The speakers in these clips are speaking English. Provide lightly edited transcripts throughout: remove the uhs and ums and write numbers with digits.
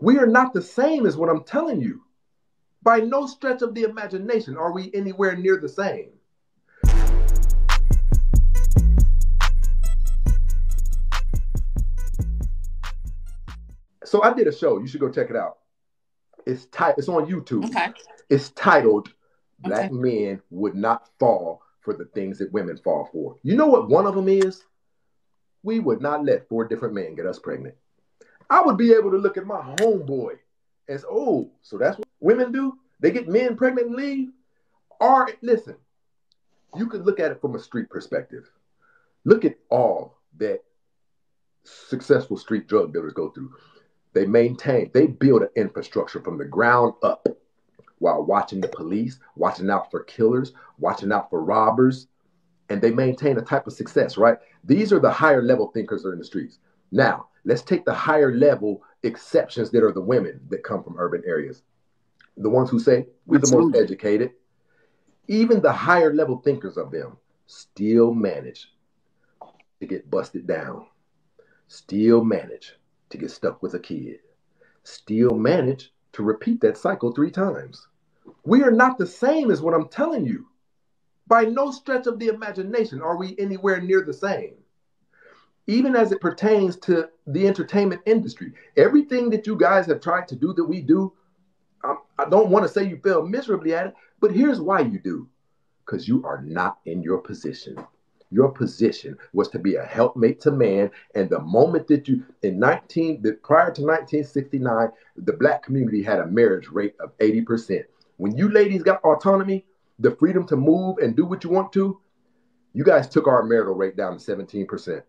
We are not the same, is what I'm telling you. By no stretch of the imagination are we anywhere near the same. So I did a show. You should go check it out. It's on YouTube. Okay. It's titled Black Okay. Men Would Not Fall for the Things That Women Fall For. You know what one of them is? We would not let 4 different men get us pregnant. I would be able to look at my homeboy as, oh, so that's what women do? They get men pregnant and leave? Or, listen, you could look at it from a street perspective. Look at all that successful street drug dealers go through. They build an infrastructure from the ground up while watching the police, watching out for killers, watching out for robbers, and they maintain a type of success, right? These are the higher level thinkers that are in the streets. Now, let's take the higher level exceptions that are the women that come from urban areas. The ones who say we're the most educated. Even the higher level thinkers of them still manage to get busted down, still manage to get stuck with a kid, still manage to repeat that cycle 3 times. We are not the same, is what I'm telling you. By no stretch of the imagination are we anywhere near the same. Even as it pertains to the entertainment industry, everything that you guys have tried to do that we do, I don't want to say you fail miserably at it, but here's why you do. Because you are not in your position. Your position was to be a helpmate to man, and the moment that prior to 1969, the Black community had a marriage rate of 80%. When you ladies got autonomy, the freedom to move and do what you want to, you guys took our marital rate down to 17%.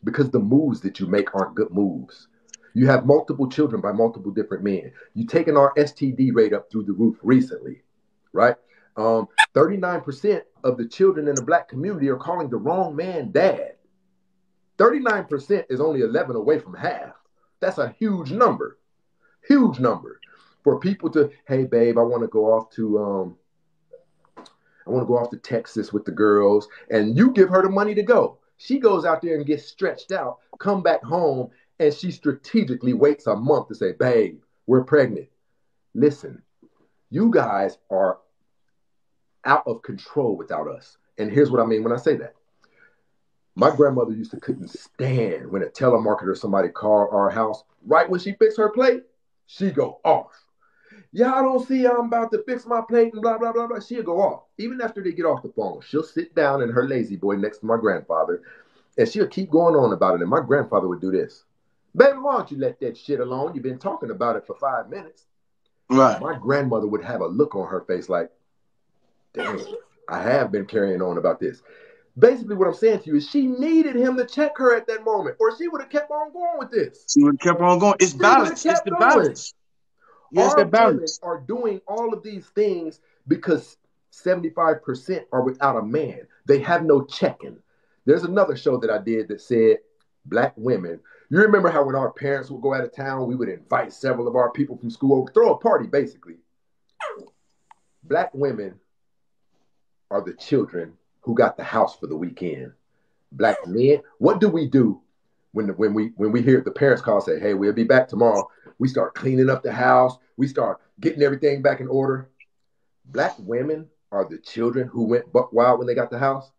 Because the moves that you make aren't good moves. You have multiple children by multiple different men. You've taken our STD rate up through the roof recently, right? 39% of the children in the Black community are calling the wrong man dad. 39% is only 11 away from half. That's a huge number. Huge number. For people to, hey babe, I want to go off to Texas with the girls, and you give her the money to go. She goes out there and gets stretched out, come back home, and she strategically waits a month to say, babe, we're pregnant. Listen, you guys are out of control without us. And here's what I mean when I say that. My grandmother couldn't stand when a telemarketer or somebody called our house. Right when she fixed her plate, she go off. Y'all don't see I'm about to fix my plate and blah, blah, blah, blah. She'll go off. Even after they get off the phone, she'll sit down in her lazy boy next to my grandfather, and she'll keep going on about it. And my grandfather would do this. Baby, why don't you let that shit alone? You've been talking about it for 5 minutes. Right. My grandmother would have a look on her face like, damn, I have been carrying on about this. Basically, what I'm saying to you is she needed him to check her at that moment, or she would have kept on going with this. She would have kept on going. It's balance. It's the balance. Yes, our women are doing all of these things because 75% are without a man. They have no checking. There's another show that I did that said Black women. You remember how when our parents would go out of town, we would invite several of our people from school over, throw a party, basically. Black women are the children who got the house for the weekend. Black men, what do we do when we hear the parents call and say, hey, we'll be back tomorrow? We start cleaning up the house. We start getting everything back in order. Black women are the children who went buck wild when they got the house.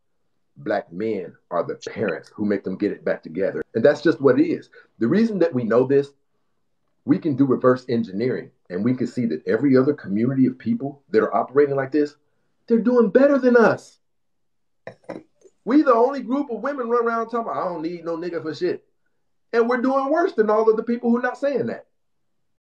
Black men are the parents who make them get it back together. And that's just what it is. The reason that we know this, we can do reverse engineering, and we can see that every other community of people that are operating like this, they're doing better than us. We the only group of women run around talking about, I don't need no nigga for shit. And we're doing worse than all of the people who are not saying that.